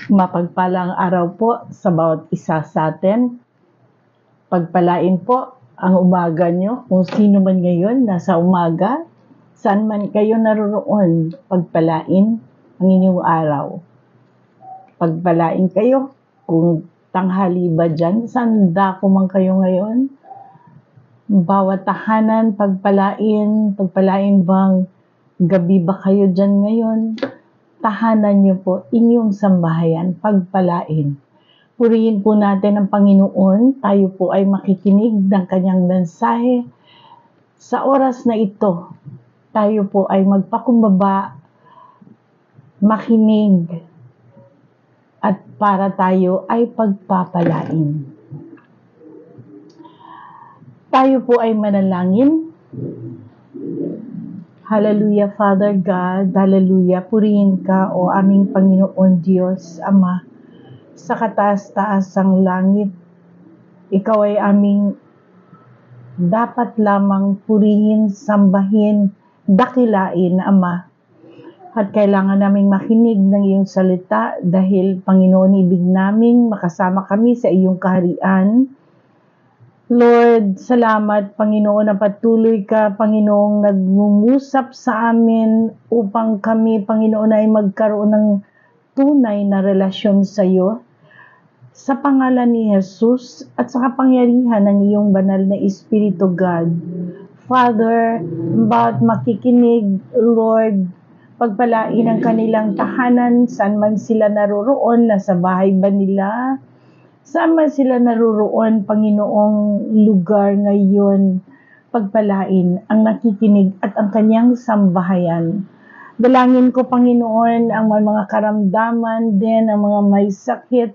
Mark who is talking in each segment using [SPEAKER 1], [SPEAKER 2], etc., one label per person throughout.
[SPEAKER 1] Mapagpalang araw po sa bawat isa sa atin. Pagpalain po ang umaga nyo kung sino man ngayon nasa umaga. Saan man kayo naroroon, pagpalain ang inyong araw. Pagpalain kayo kung tanghali ba dyan, saan dako man kayo ngayon. Bawat tahanan, pagpalain bang gabi ba kayo dyan ngayon? Tahanan niyo po, inyong sambahayan, pagpalain. Purihin po natin ang Panginoon, tayo po ay makikinig ng kanyang mensahe. Sa oras na ito, tayo po ay magpakumbaba, makinig, at para tayo ay pagpapalain. Tayo po ay manalangin. Hallelujah, Father God. Hallelujah. Purihin ka, o aming Panginoon Diyos, Ama, sa kataas-taasang langit. Ikaw ay aming dapat lamang purihin, sambahin, dakilain, Ama. At kailangan naming makinig ng iyong salita dahil, Panginoon, ibig naming makasama kami sa iyong kaharian. Lord, salamat, Panginoon, na patuloy ka, Panginoong nagmungusap sa amin upang kami, Panginoon, ay magkaroon ng tunay na relasyon sa iyo. Sa pangalan ni Jesus at sa kapangyarihan ng iyong banal na Espiritu, God. Father, bawat makikinig, Lord, pagpalain ang kanilang tahanan, saan man sila naroroon, nasa bahay ba nila, saan man sila naroroon, Panginoong lugar ngayon, pagpalain ang nakikinig at ang kanyang sambahayan. Dalangin ko, Panginoon, ang may mga karamdaman din, ang mga may sakit,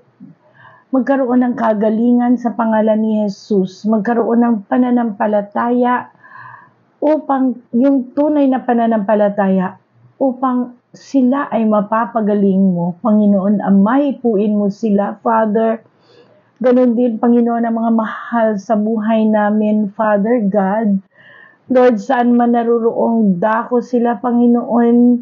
[SPEAKER 1] magkaroon ng kagalingan sa pangalan ni Jesus, magkaroon ng pananampalataya upang yung tunay na pananampalataya, upang sila ay mapapagaling mo, Panginoon, mahipuin mo sila, Father. Ganon din, Panginoon, ang mga mahal sa buhay namin, Father God. Lord, saan man naroroong dako sila, Panginoon,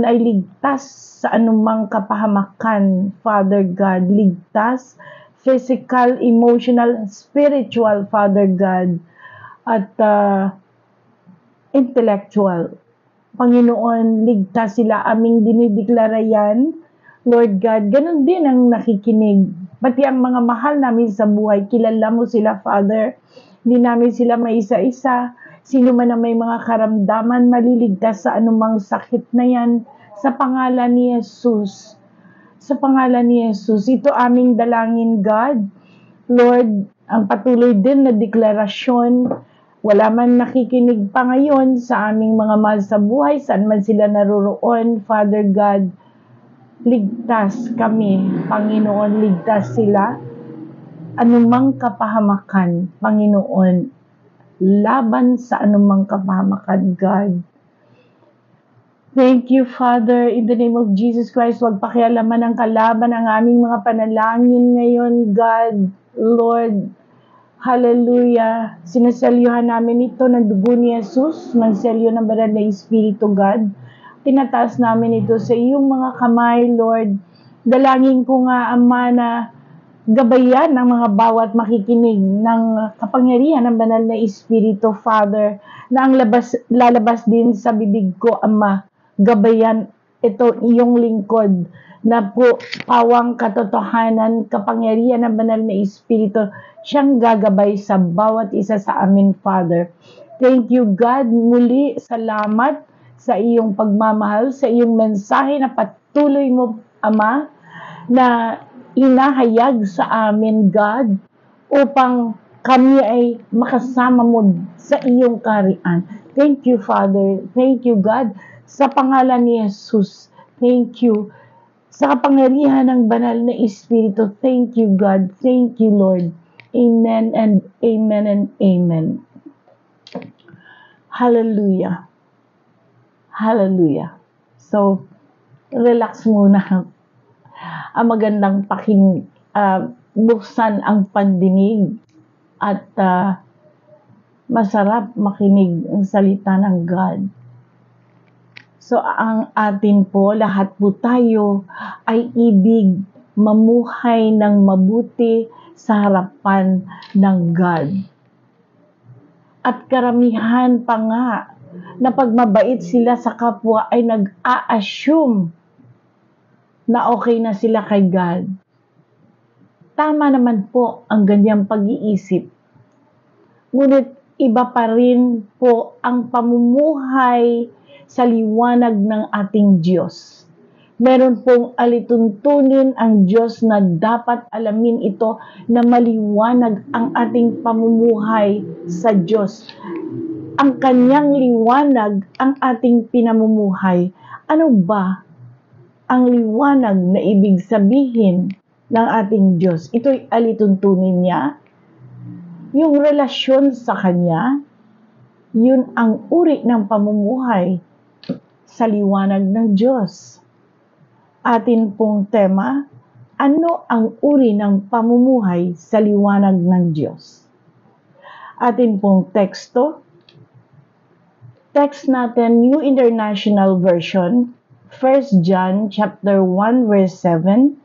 [SPEAKER 1] ay ligtas sa anumang kapahamakan, Father God. Ligtas, physical, emotional, spiritual, Father God, at intellectual. Panginoon, ligtas sila, aming dinideklara yan. Lord God, ganun din ang nakikinig. Pati ang mga mahal namin sa buhay, kilala mo sila, Father. Hindi namin sila maisa-isa. Sino man ang may mga karamdaman, maliligtas sa anumang sakit na yan. Sa pangalan ni Jesus. Sa pangalan ni Jesus. Ito aming dalangin, God. Lord, ang patuloy din na deklarasyon, wala man nakikinig pa ngayon sa aming mga mahal sa buhay, saan man sila naroroon, Father God, ligtas kami, Panginoon, ligtas sila. Anumang kapahamakan, Panginoon, laban sa anumang kapahamakan, God. Thank you, Father, in the name of Jesus Christ. Huwag pakialaman ang kalaban ang aming mga panalangin ngayon, God, Lord. Hallelujah. Sinaselyuhan namin ito ng dugo ni Jesus, ng selyo ng banal na Espiritu, God. Tinataas namin ito sa iyong mga kamay, Lord. Dalangin ko nga, Ama, na gabayan ang mga bawat makikinig ng kapangyarihan ng banal na Espiritu, Father, na ang lalabas din sa bibig ko, Ama. Gabayan ito iyong lingkod na po pawang katotohanan, kapangyarihan ng banal na Espiritu, siyang gagabay sa bawat isa sa amin, Father. Thank you, God. Muli, salamat sa iyong pagmamahal, sa iyong mensahe na patuloy mo, Ama, na inahayag sa amin, God, upang kami ay makasama mo sa iyong kaharian. Thank you, Father. Thank you, God. Sa pangalan ni Jesus, thank you. Sa kapangyarihan ng banal na Espiritu, thank you, God. Thank you, Lord. Amen and amen and amen. Hallelujah. Hallelujah. So, relax muna. Ang magandang buksan ang pandinig at masarap makinig ang salita ng God. So, ang atin po, lahat po tayo ay ibig mamuhay ng mabuti sa harapan ng God. At karamihan pa nga na pag mabait sila sa kapwa ay nag-a-assume na okay na sila kay God. Tama naman po ang ganyang pag-iisip. Ngunit iba pa rin po ang pamumuhay sa liwanag ng ating Diyos. Meron pong alituntunin ang Diyos na dapat alamin ito na maliwanag ang ating pamumuhay sa Diyos. Ang kanyang liwanag ang ating pinamumuhay. Ano ba ang liwanag na ibig sabihin ng ating Diyos? Ito'y alituntunin niya. Yung relasyon sa Kanya, yun ang uri ng pamumuhay sa liwanag ng Diyos. Atin pong tema, ano ang uri ng pamumuhay sa liwanag ng Diyos? Atin pong teksto, text natin, New International Version, 1 John chapter 1 verse 7.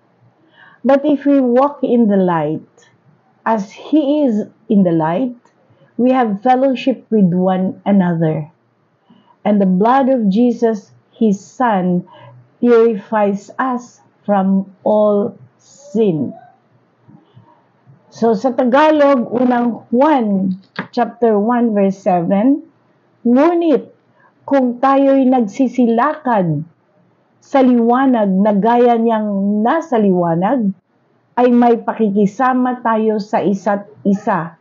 [SPEAKER 1] But if we walk in the light, as He is in the light, we have fellowship with one another. And the blood of Jesus, His Son, purifies us from all sin. So sa Tagalog, unang Juan chapter 1 verse 7, ngunit kung tayo'y nagsisilakad sa liwanag na gaya niyang nasa liwanag, ay may pakikisama tayo sa isa't isa.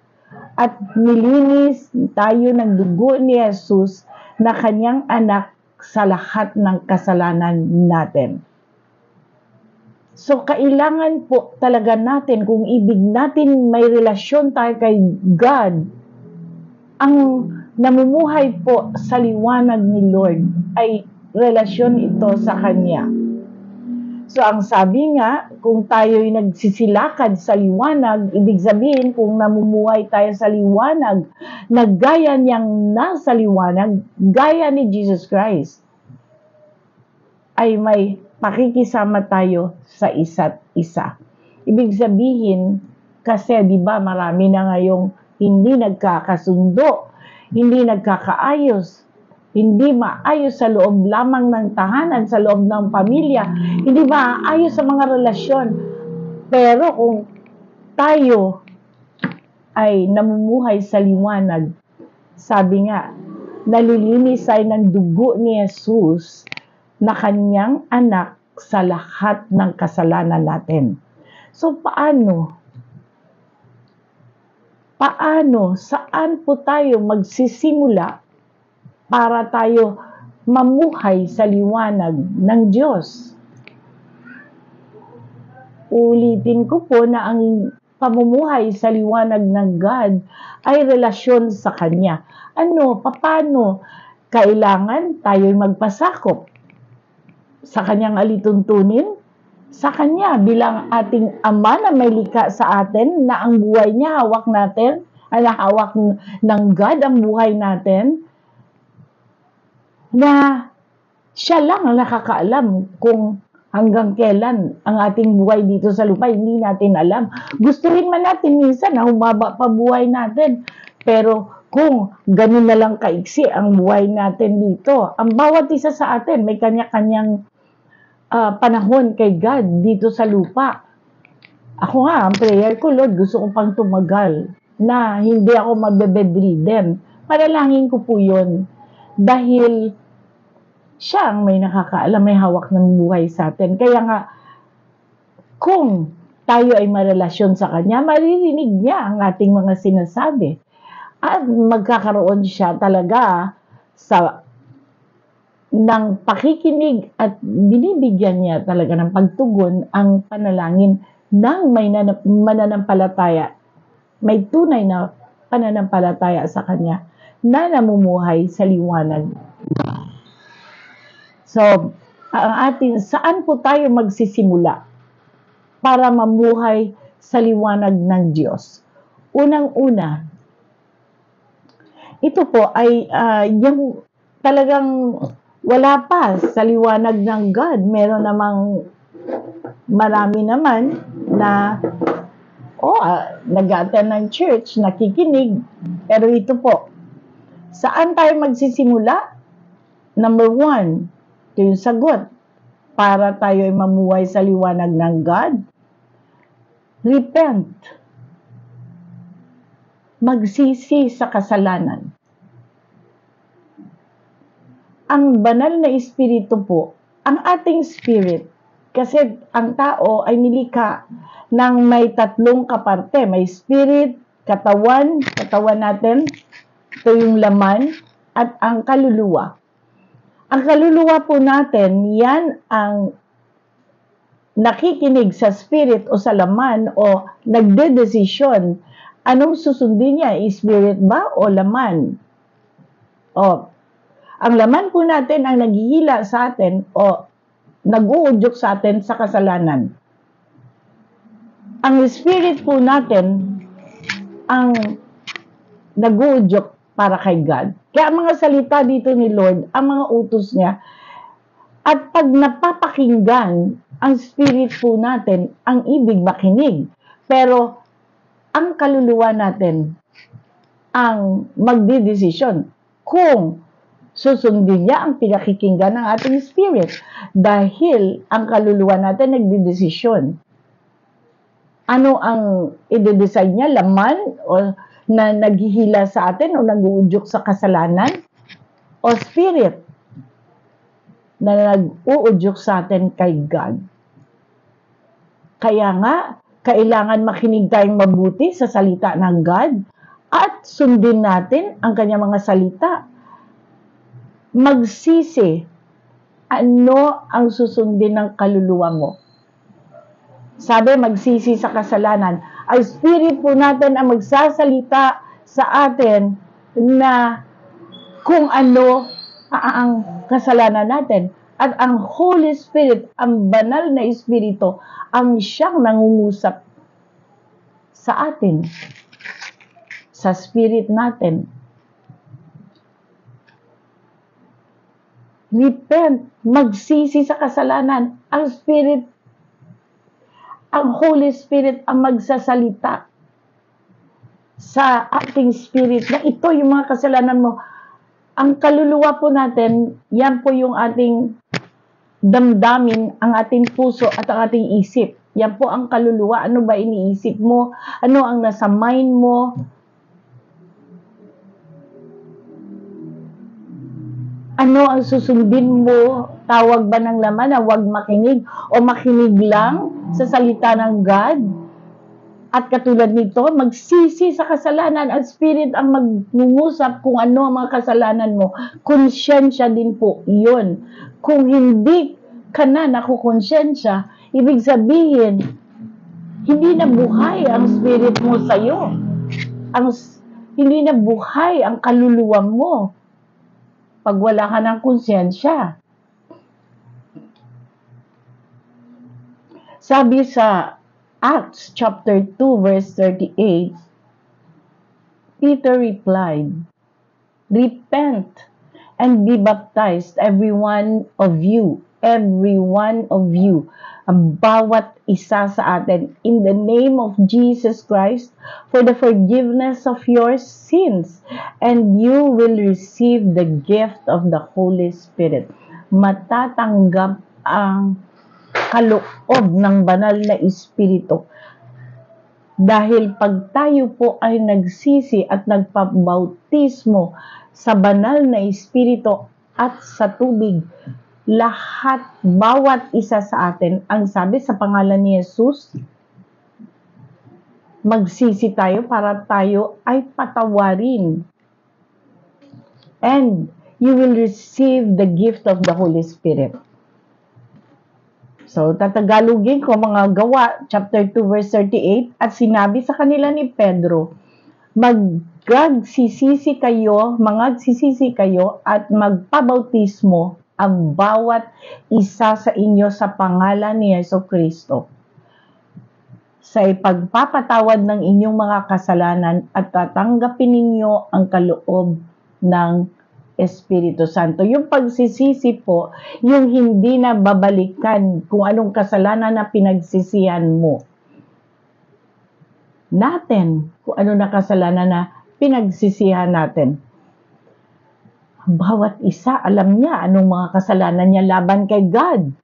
[SPEAKER 1] At nilinis tayo ng dugo ni Jesus na kanyang anak sa lahat ng kasalanan natin. So, kailangan po talaga natin, kung ibig natin may relasyon tayo kay God, ang namumuhay po sa liwanag ni Lord ay relasyon ito sa Kanya. So, ang sabi nga, kung tayo'y nagsisilakad sa liwanag, ibig sabihin, kung namumuhay tayo sa liwanag, na gaya niyang nasa liwanag, gaya ni Jesus Christ, ay may pakikisama tayo sa isa't isa. Ibig sabihin, kasi di ba marami na ngayong hindi nagkakasundo, hindi nagkakaayos, hindi maayos sa loob lamang ng tahanan, sa loob ng pamilya, hindi maayos sa mga relasyon. Pero kung tayo ay namumuhay sa liwanag, sabi nga, nalilinis ay ng dugo ni Jesus na kanyang anak sa lahat ng kasalanan natin. So paano? Saan po tayo magsisimula para tayo mamuhay sa liwanag ng Diyos? Ulitin ko po na ang pamumuhay sa liwanag ng God ay relasyon sa Kanya. Paano? Kailangan tayo'y magpasakop sa Kanyang alituntunin, sa Kanya bilang ating Ama na may likha sa atin, na ang buhay niya hawak natin, hawak ng God ang buhay natin, na siya lang ang nakakaalam kung hanggang kailan ang ating buhay dito sa lupa. Hindi natin alam. Gustuhin man natin minsan na humaba pa buhay natin, pero kung ganun na lang kaiksi ang buhay natin dito, ang bawat isa sa atin may kanya-kanyang panahon kay God dito sa lupa. Ako nga, ang prayer ko, Lord, gusto ko pang tumagal na hindi ako mabebedridden. Panalangin ko po yun. Dahil siya ang may nakakaalam, may hawak ng buhay sa atin. Kaya nga, kung tayo ay marelasyon sa Kanya, maririnig niya ang ating mga sinasabi. At magkakaroon siya talaga ng pakikinig at binibigyan niya talaga ng pagtugon ang panalangin ng may mananampalataya, may tunay na pananampalataya sa Kanya na namumuhay sa liwanag. So, saan po tayo magsisimula para mamuhay sa liwanag ng Diyos? Unang-una, ito po ay yung talagang Wala pa sa liwanag ng God. Meron namang marami naman na nag-attend ng church, nakikinig. Pero ito po, saan tayo magsisimula? Number 1, ito yung sagot. Para tayo ay mamuhay sa liwanag ng God, repent. Magsisi sa kasalanan. Ang banal na espiritu po, ang ating spirit, kasi ang tao ay nilikha ng may 3 kaparte. May spirit, katawan natin, ito yung laman, at ang kaluluwa. Ang kaluluwa po natin, yan ang nakikinig sa spirit o sa laman o nagdedesisyon. Anong susundin niya? Spirit ba o laman? Ang laman po natin ang naghihila sa atin o nag-uudyok sa atin sa kasalanan. Ang spirit po natin ang nag-uudyok para kay God. Kaya ang mga salita dito ni Lord, ang mga utos niya, at pag napapakinggan ang spirit po natin, ang ibig makinig. Pero ang kaluluwa natin ang magdidesisyon kung susundin niya ang pinakikinggan ng ating spirit. Dahil ang kaluluwa natin nagdidesisyon. Ano ang i-decide niya? Laman o na naghihila sa atin o nag-uudyok sa kasalanan? O spirit na nag-uudyok sa atin kay God? Kaya nga, kailangan makinig tayong mabuti sa salita ng God at sundin natin ang kanyang mga salita. Magsisi. Ano ang susundin ng kaluluwa mo? Sabi, magsisi sa kasalanan. Ang spirit po natin ang magsasalita sa atin na kung ano ang kasalanan natin. At ang Holy Spirit, ang banal na espiritu, ang siyang nangungusap sa atin, sa spirit natin. Repent, magsisi sa kasalanan. Ang Spirit, ang Holy Spirit ang magsasalita sa ating spirit na ito yung mga kasalanan mo. Ang kaluluwa po natin, yan po yung ating damdamin, ang ating puso at ang ating isip. Yan po ang kaluluwa. Ano ba iniisip mo? Ano ang nasa mind mo? Ano ang susundin mo? Tawag ba ng laman na huwag makinig o makinig lang sa salita ng God? At katulad nito, magsisi sa kasalanan. Ang Spirit ang magngungusap kung ano ang mga kasalanan mo. Konsyensya din po yun. Kung hindi ka na nakukonsensya, ibig sabihin, hindi na buhay ang Spirit mo sa'yo. Hindi na buhay ang kaluluwa mo pag wala ka ng konsyensya. Sabi sa Acts chapter 2 verse 38, Peter replied, "Repent and be baptized, every one of you, ang bawat isa sa atin, in the name of Jesus Christ, for the forgiveness of your sins, and you will receive the gift of the Holy Spirit." Matatanggap ang kaloob ng banal na espiritu. Dahil pag tayo po ay nagsisi at nagpabautismo sa banal na espiritu at sa tubig, lahat, bawat isa sa atin, ang sabi sa pangalan ni Jesus, magsisi tayo para tayo ay patawarin. And you will receive the gift of the Holy Spirit. So, tatagalogin ko mga Gawa, chapter 2, verse 38, at sinabi sa kanila ni Pedro, magsisisi kayo at magpabautismo ang bawat isa sa inyo sa pangalan ni Jesucristo sa ipagpapatawad ng inyong mga kasalanan at tatanggapin ninyo ang kaloob ng Espiritu Santo. Yung pagsisisi po, yung hindi na babalikan kung anong kasalanan na pinagsisihan mo. Natin, kung ano na kasalanan na pinagsisihan natin. Bawat isa, alam niya anong mga kasalanan niya laban kay God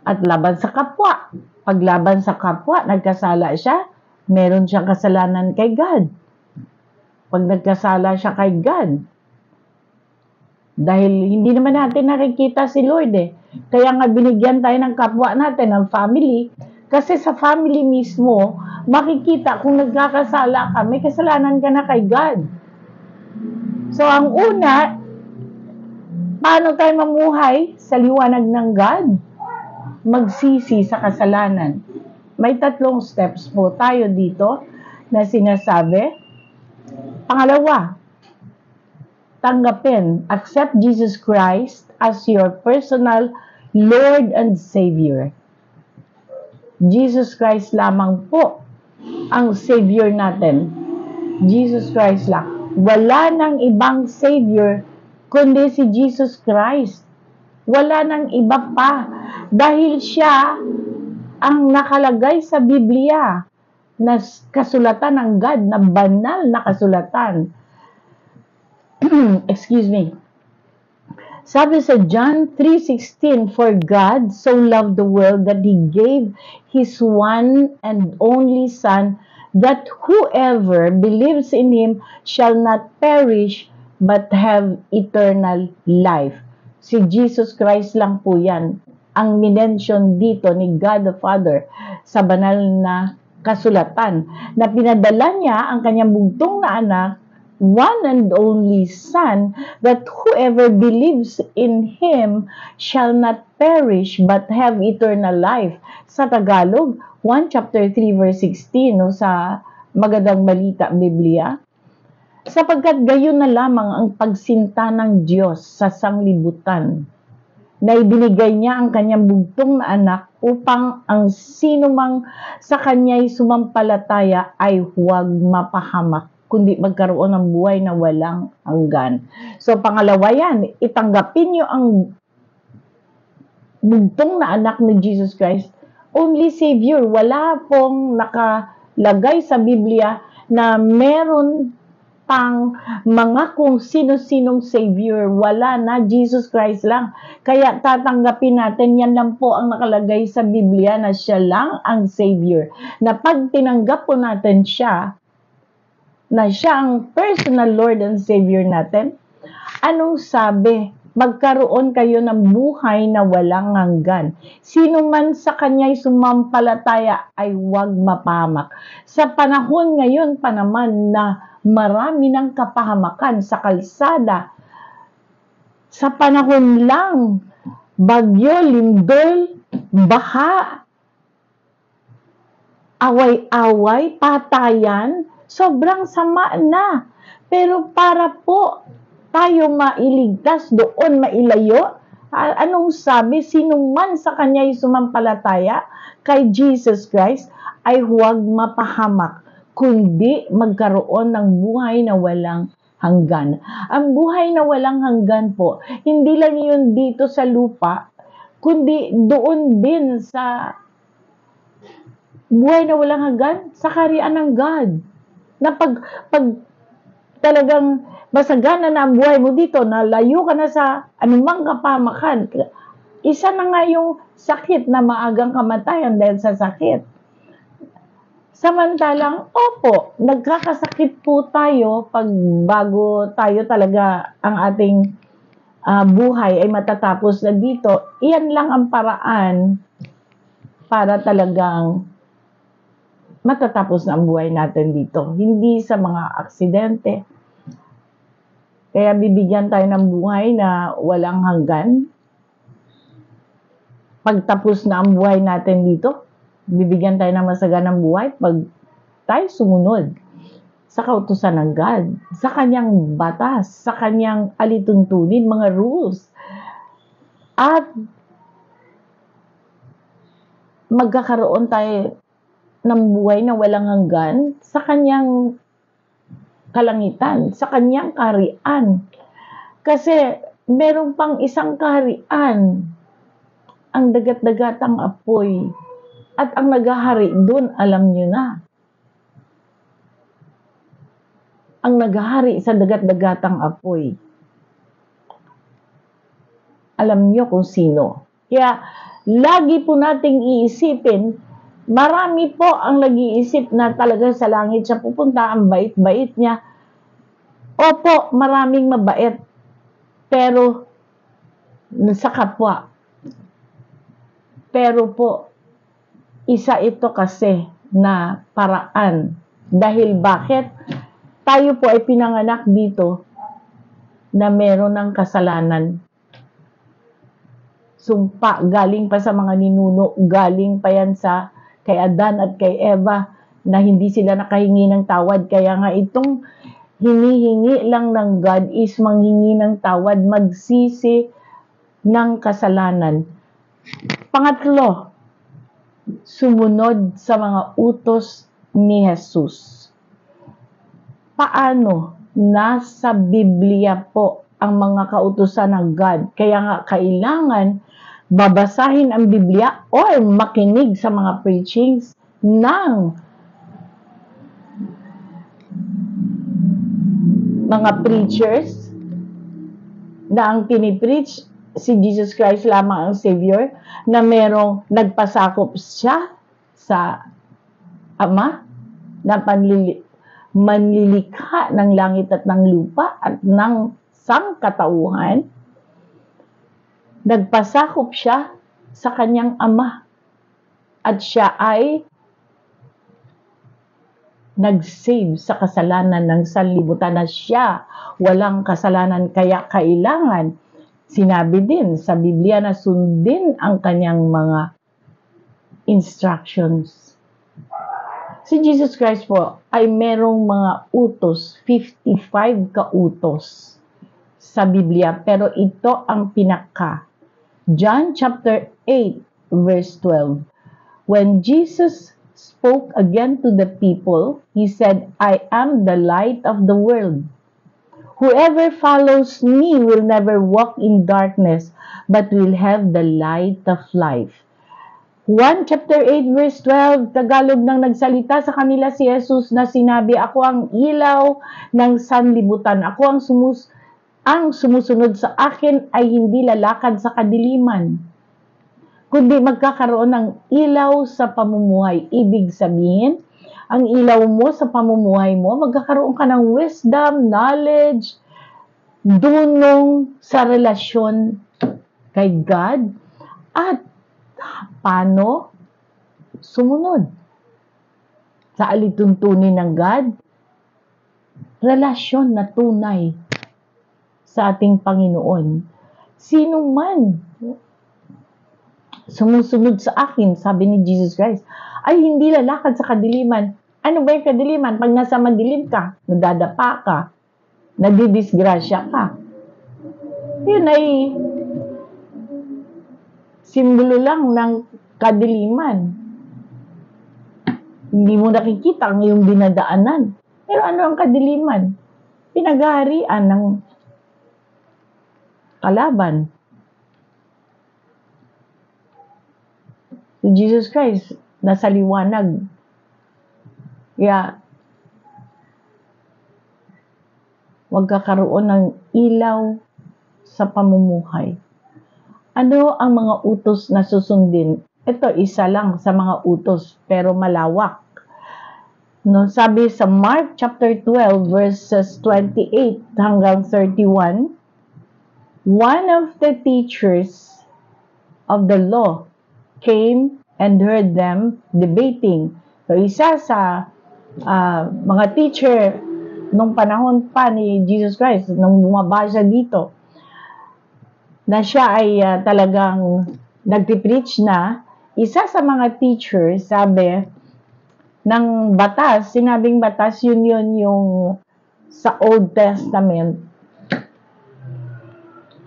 [SPEAKER 1] at laban sa kapwa. Pag laban sa kapwa, nagkasala siya, meron siyang kasalanan kay God. Pag nagkasala siya kay God, dahil hindi naman natin nakikita si Lord eh. Kaya nga binigyan tayo ng kapwa natin, ng family. Kasi sa family mismo, makikita kung nagkakasala ka, may kasalanan ka na kay God. So ang una, paano tayo mamuhay sa liwanag ng God? Magsisi sa kasalanan. May 3 steps po tayo dito na sinasabi. Pangalawa, tanggapin, accept Jesus Christ as your personal Lord and Savior. Jesus Christ lamang po ang Savior natin. Jesus Christ lang. Wala nang ibang Savior kundi si Jesus Christ. Wala nang iba pa. Dahil siya ang nakalagay sa Biblia na kasulatan ng God, na banal na kasulatan. Excuse me. Sabi sa John 3:16, "For God so loved the world that He gave His one and only Son, that whoever believes in Him shall not perish, but have eternal life." Si Jesus Christ lang po yan ang minention dito ni God the Father sa banal na kasulatan, na pinadala niya ang kanyang bugtong na anak, one and only Son, that whoever believes in Him shall not perish but have eternal life. Sa Tagalog, 1 chapter 3 verse 16, no, sa Magandang Balita Biblia. Sapagkat gayon na lamang ang pagsinta ng Diyos sa sanglibutan, na ibinigay niya ang kanyang bugtong na anak upang ang sinumang sa kanya'y sumampalataya ay huwag mapahamak, kundi magkaroon ng buhay na walang hanggan. So, pangalawa yan, itanggapin nyo ang bugtong na anak ni Jesus Christ, only Savior. Wala pong nakalagay sa Biblia na meron pang mga kung sino-sinong Savior. Wala na, Jesus Christ lang. Kaya tatanggapin natin, yan lang po ang nakalagay sa Biblia, na siya lang ang Savior. Na pag tinanggap po natin siya, na siya ang personal Lord and Savior natin, anong sabi? Magkaroon kayo ng buhay na walang hanggan. Sino man sa kanya'y sumampalataya ay huwag mapahamak. Sa panahon ngayon pa naman na marami ng kapahamakan sa kalsada, sa panahon lang, bagyo, lindol, baha, away-away, patayan, sobrang sama na. Pero para po tayo mailigtas doon, mailayo, anong sabi? Sino man sa kanya'y sumampalataya kay Jesus Christ ay huwag mapahamak, kundi magkaroon ng buhay na walang hanggan. Ang buhay na walang hanggan po, hindi lang yun dito sa lupa, kundi doon din sa buhay na walang hanggan, sa kaharian ng God. Na pag talagang masagana na ang buhay mo dito, na layo ka na sa anumang kapahamakan, isa na nga yung sakit na maagang kamatayan dahil sa sakit. Samantalang, opo, nagkakasakit po tayo pag bago tayo talaga ang ating buhay ay matatapos na dito. Iyan lang ang paraan para talagang matatapos na ang buhay natin dito. Hindi sa mga aksidente. Kaya bibigyan tayo ng buhay na walang hanggan. Pagtapos na ang buhay natin dito, bibigyan tayo ng masaganang buhay pag tayo sumunod sa kautusan ng God, sa kanyang batas, sa kanyang alituntunin, mga rules. At magkakaroon tayo ng buhay na walang hanggan sa kanyang kalangitan, sa kanyang kaharian. Kasi meron pang isang kaharian, ang dagat-dagatang apoy. At ang naghahari doon, alam nyo na. Ang naghahari sa dagat-dagatang apoy. Alam nyo kung sino. Kaya, lagi po nating iisipin, marami po ang nag-iisip na talaga sa langit siya pupunta, ang bait-bait niya. Opo, maraming mabait. Pero, sa kapwa. Pero po, isa ito kasi na paraan. Dahil bakit? Tayo po ay pinanganak dito na meron ng kasalanan. Sumpa, galing pa sa mga ninuno, galing pa yan sa kay Adan at kay Eva na hindi sila nakahingi ng tawad. Kaya nga itong hinihingi lang ng God is manghingi ng tawad, magsisi ng kasalanan. Pangatlo, sumunod sa mga utos ni Jesus. Paano? Nasa Biblia po ang mga kautusan ng God. Kaya nga kailangan babasahin ang Biblia o makinig sa mga preachings ng mga preachers na ang pinipreach si Jesus Christ lamang ang Savior, na merong nagpasakop siya sa Ama na manlilikha ng langit at ng lupa at ng sangkatauhan. Nagpasakop siya sa kanyang Ama at siya ay nag-save sa kasalanan ng sanlibutan na siya walang kasalanan. Kaya kailangan, sinabi din sa Biblia na sundin ang kanyang mga instructions. Si Jesus Christ po ay merong mga utos, 55 ka-utos sa Biblia, pero ito ang pinaka. John chapter 8 verse 12. When Jesus spoke again to the people, he said, I am the light of the world. Whoever follows me will never walk in darkness, but will have the light of life. 1 chapter 8 verse 12, Tagalog nang nagsalita sa kanila si Jesus na sinabi, ako ang ilaw ng sanlibutan. Ako ang sumusunod sa akin ay hindi lalakad sa kadiliman, kundi magkakaroon ng ilaw sa pamumuhay. Ibig sabihin, ang ilaw mo sa pamumuhay mo, magkakaroon ka ng wisdom, knowledge, dunong sa relasyon kay God, at paano sumunod sa alituntunin ng God, relasyon na tunay sa ating Panginoon. Sino man sumusunod sa akin, sabi ni Jesus Christ, ay hindi lalakad sa kadiliman. Ano ba yung kadiliman? Pag nasa madilim ka, nadadapa ka, nadidisgrasya ka. Yun ay simbolo lang ng kadiliman. Hindi mo nakikita ang iyong dinadaanan. Pero ano ang kadiliman? Pinaghaharian ng kalaban. Si Jesus Christ, nasa liwanag. Kaya, magkakaroon ng ilaw sa pamumuhay. Ano ang mga utos na susundin? Ito, isa lang sa mga utos, pero malawak. No, sabi sa Mark chapter 12, verses 28 hanggang 31, one of the teachers of the law came and heard them debating. So, isa sa mga teacher nung panahon pa ni Jesus Christ, nung bumabasa dito, na siya ay talagang nagpipreach na, isa sa mga teacher, sabi, ng batas, sinabing batas, yun yung sa Old Testament,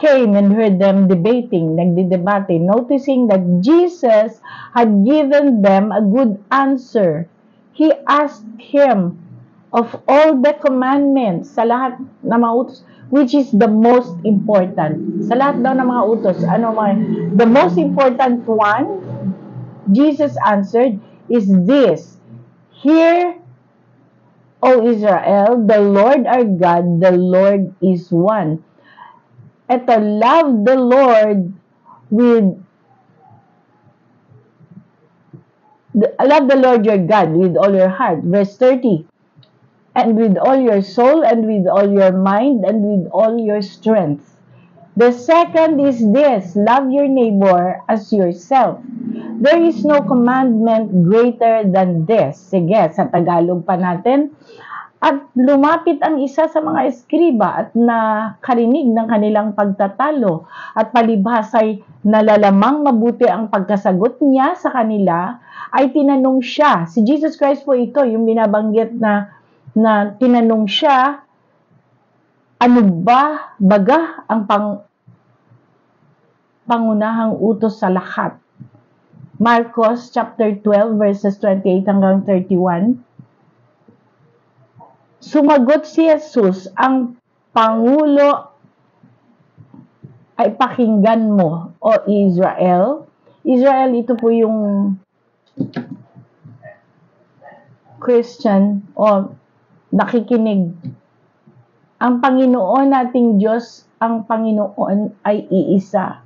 [SPEAKER 1] came and heard them debating, nagdidebate, noticing that Jesus had given them a good answer. He asked him of all the commandments, sa lahat na mga utos, which is the most important? Sa lahat daw ng mga utos, the most important one, Jesus answered, is this: Hear, O Israel, the Lord our God, the Lord is one. Ito, love the Lord love the Lord your God with all your heart. Verse 30. And with all your soul, and with all your mind, and with all your strength. The second is this: love your neighbor as yourself. There is no commandment greater than this. Sige, sa Tagalog pa natin. At lumapit ang isa sa mga eskriba at nakarinig ng kanilang pagtatalo, at palibhasa'y nalalamang mabuti ang pagkasagot niya sa kanila, ay tinanong siya. Si Jesus Christ po ito, yung binabanggit na tinanong siya, ano ba baga ang pangunahang utos sa lahat? Marcos chapter 12 verses 28 hanggang 31. Sumagot si Jesus, ang Pangulo ay pakinggan mo, o Israel. Israel, ito po yung Christian o nakikinig. Ang Panginoon nating Diyos, ang Panginoon ay iisa.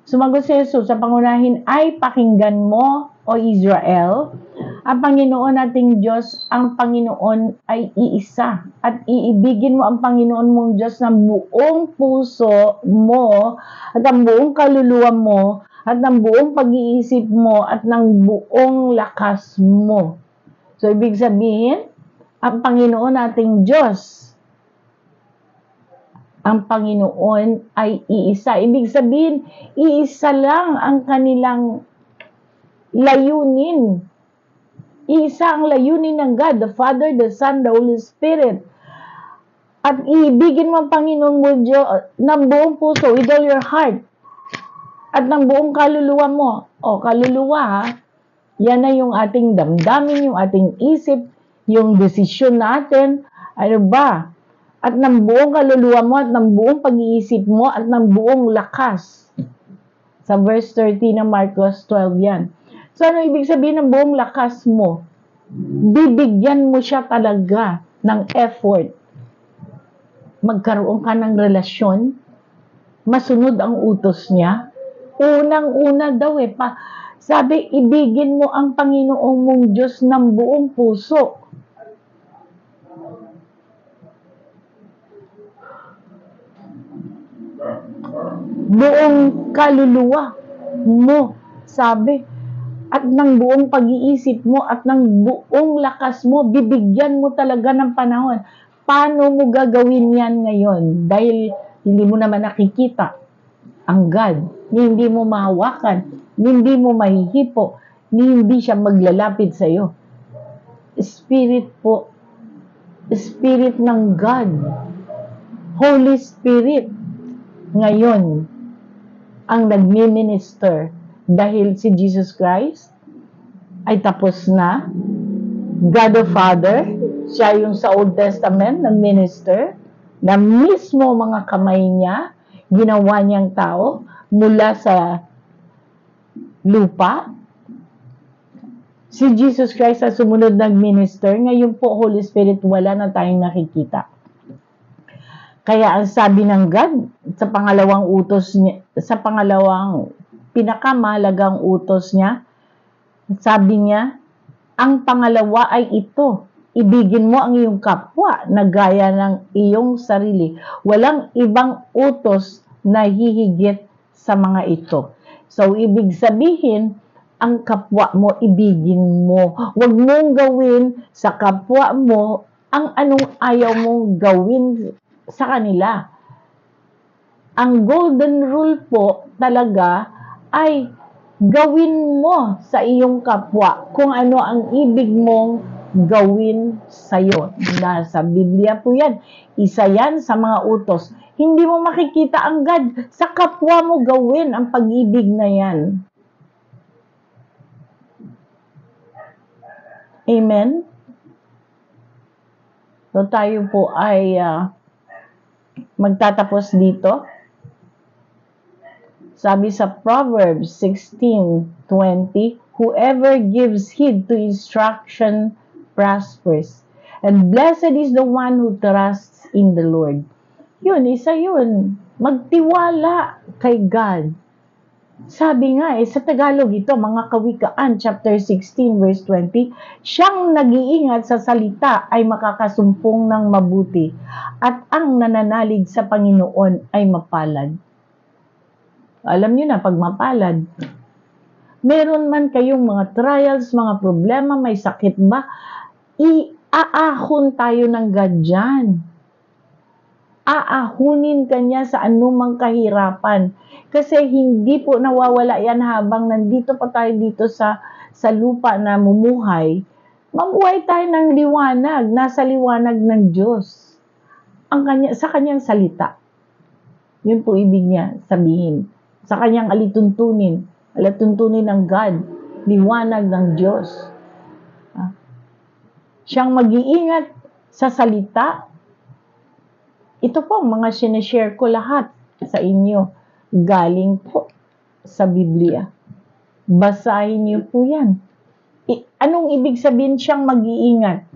[SPEAKER 1] Sumagot si Jesus, sa pangunahin ay pakinggan mo, o Israel. Ang Panginoon nating Diyos, ang Panginoon ay iisa. At iibigin mo ang Panginoon mong Diyos ng buong puso mo, at ang buong kaluluwa mo, at ng buong pag-iisip mo, at ng buong lakas mo. So, ibig sabihin, ang Panginoon nating Diyos, ang Panginoon ay iisa. Ibig sabihin, iisa lang ang kanilang layunin. Iisa ang layunin ng God, the Father, the Son, the Holy Spirit. At iibigin mo ang Panginoon mo Diyos ng buong puso, with all your heart, at ng buong kaluluwa mo. O, kaluluwa ha, yan na yung ating damdamin, yung ating isip, yung desisyon natin, ano ba? At ng buong kaluluwa mo, at ng buong pag-iisip mo, at ng buong lakas. Sa verse 30 ng Marcos 12 yan. So, ano ibig sabihin ng buong lakas mo? Bibigyan mo siya talaga ng effort. Magkaroon ka ng relasyon, masunod ang utos niya. Unang-una daw sabi, ibigin mo ang Panginoong mong Diyos ng buong puso. Buong kaluluwa mo, sabi. At ng buong pag-iisip mo, at ng buong lakas mo, bibigyan mo talaga ng panahon. Paano mo gagawin yan ngayon? Dahil hindi mo naman nakikita ang God, hindi mo mahawakan, hindi mo mahihipo, hindi siya maglalapit sa iyo. Spirit po, Spirit ng God, Holy Spirit, ngayon, ang nagmi-minister dahil si Jesus Christ ay tapos na. God the Father, siya yung sa Old Testament nag-minister, na mismo mga kamay niya, ginawa niyang tao mula sa lupa. Si Jesus Christ sa sumunod nag-minister. Ngayon po, Holy Spirit, wala na tayong nakikita. Kaya ang sabi ng God sa pangalawang utos niya, sa pangalawang pinakamahalagang utos niya, sabi niya, ang pangalawa ay ito: ibigin mo ang iyong kapwa na gaya ng iyong sarili. Walang ibang utos na hihigit sa mga ito. So, ibig sabihin, ang kapwa mo, ibigin mo. Huwag mong gawin sa kapwa mo ang anong ayaw mong gawin sa kanila. Ang golden rule po talaga ay gawin mo sa iyong kapwa kung ano ang ibig mong gawin sa'yo. Nasa Biblia po yan. Isa yan sa mga utos. Hindi mo makikita ang God. Sa kapwa mo gawin ang pag-ibig na yan. Amen? So tayo po ay magtatapos dito. Sabi sa Proverbs 16:20, whoever gives heed to instruction prospers, and blessed is the one who trusts in the Lord. Yun, isa yun. Magtiwala kay God. Sabi nga sa Tagalog ito, mga Kawikaan, chapter 16, verse 20, siyang nag-iingat sa salita ay makakasumpong ng mabuti, at ang nananalig sa Panginoon ay mapalad. Alam niyo na, pag mapalad, meron man kayong mga trials, mga problema, may sakit ba, iaahon tayo ng God dyan. Aahunin kanya sa anumang kahirapan. Kasi hindi po nawawala yan habang nandito pa tayo dito sa lupa na mumuhay. Mamuhay tayo ng liwanag, nasa liwanag ng Diyos. Sa kanyang salita. Yun po ibig niya sabihin. Sa kanyang alituntunin ng God, liwanag ng Diyos. Siyang mag-iingat sa salita. Ito po, mga sinishare ko lahat sa inyo. Galing po sa Biblia. Basahin niyo po yan. Anong ibig sabihin siyang mag-iingat?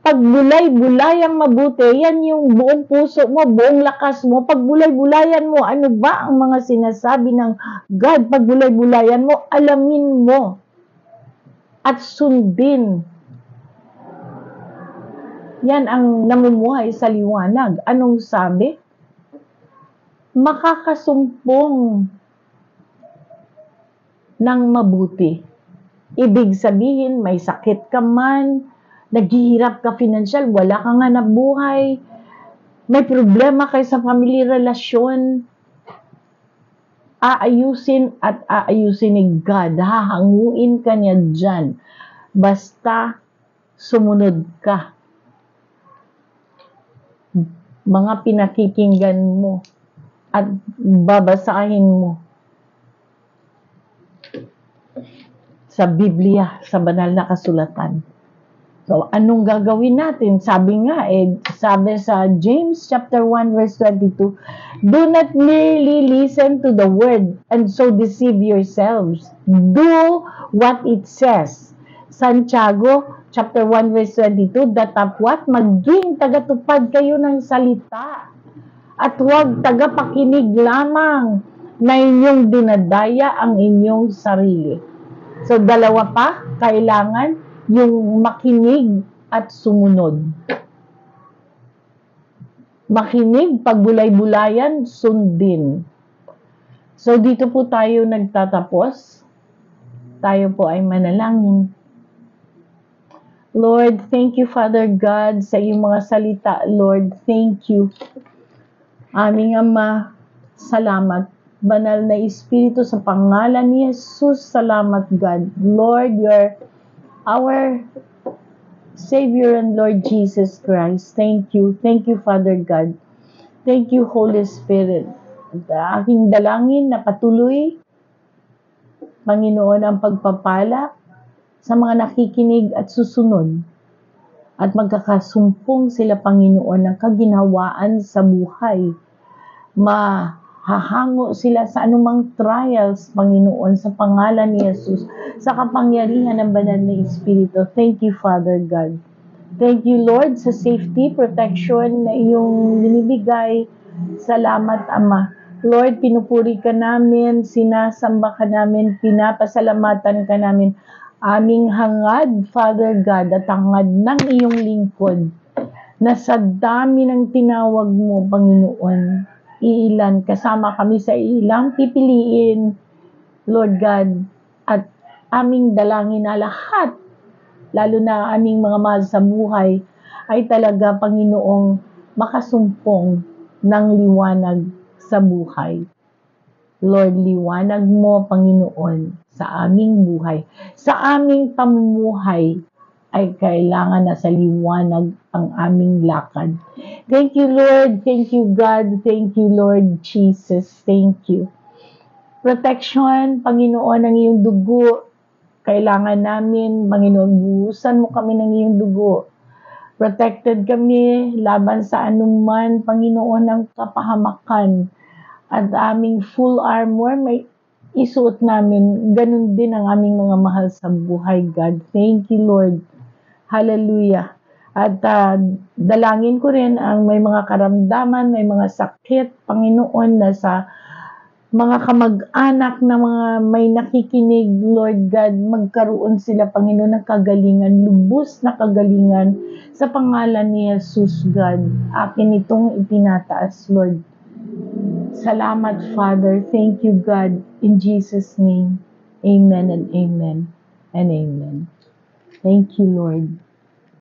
[SPEAKER 1] Pagbulay-bulayang mabuti, yan yung buong puso mo, buong lakas mo. Pagbulay-bulayan mo, ano ba ang mga sinasabi ng God? Pagbulay-bulayan mo, alamin mo at sundin. Yan ang namumuhay sa liwanag. Anong sabi? Makakasumpong ng mabuti. Ibig sabihin, may sakit ka man, naghihirap ka financial, wala ka nga nabuhay, may problema kayo sa family relasyon, aayusin at aayusin ni God. Hahanguin ka niya dyan. Basta sumunod ka. Mga pinakikinggan mo at babasahin mo sa Biblia, sa banal na kasulatan. So, anong gagawin natin? Sabi sa James chapter 1 verse 22, do not merely listen to the word and so deceive yourselves. Do what it says. Santiago chapter 1 verse 22, datapwat maging tagatupad kayo ng salita at huwag tagapakinig lamang na inyong dinadaya ang inyong sarili. So, dalawa pa, kailangan yung makinig at sumunod. Makinig, pagbulay-bulayan, sundin. So, dito po tayo nagtatapos. Tayo po ay manalangin. Lord, thank you, Father God, sa iyong mga salita. Lord, thank you. Aming Ama, salamat. Banal na Espiritu, sa pangalan ni Jesus, salamat God. Lord, you're our Savior and Lord Jesus Christ. Thank you. Thank you, Father God. Thank you, Holy Spirit. At aking dalangin na patuloy, Panginoon, ang pagpapala sa mga nakikinig at susunod. At magkakasumpong sila, Panginoon, ng kaginhawaan sa buhay. Hahango sila sa anumang trials, Panginoon, sa pangalan ni Jesus, sa kapangyarihan ng banal na Espiritu. Thank you, Father God. Thank you, Lord, sa safety, protection na iyong binibigay. Salamat, Ama. Lord, pinupuri ka namin, sinasamba ka namin, pinapasalamatan ka namin. Aming hangad, Father God, at hangad ng iyong lingkod, na sa dami ng tinawag mo, Panginoon, iilan, kasama kami sa ilang pipiliin, Lord God, at aming dalangin na lahat, lalo na aming mga mahal sa buhay, ay talaga, Panginoong, makasumpong ng liwanag sa buhay. Lord, liwanag mo, Panginoon, sa aming buhay, sa aming pamumuhay, ay kailangan na sa liwanag ang aming lakad. Thank you, Lord. Thank you, God. Thank you, Lord Jesus. Thank you. Protection, Panginoon, ng iyong dugo. Kailangan namin, Panginoon, buhusan mo kami ng iyong dugo. Protected kami laban sa anuman, Panginoon, ng kapahamakan. At aming full armor, may isuot namin. Ganun din ang aming mga mahal sa buhay, God. Thank you, Lord. Hallelujah. At dalangin ko rin ang may mga karamdaman, may mga sakit, Panginoon, na sa mga kamag-anak na mga may nakikinig, Lord God, magkaroon sila, Panginoon, ng kagalingan, lubos na kagalingan sa pangalan ni Jesus, God. Akin itong itinataas, Lord. Salamat, Father. Thank you, God. In Jesus' name, amen and amen and amen. Thank you, Lord.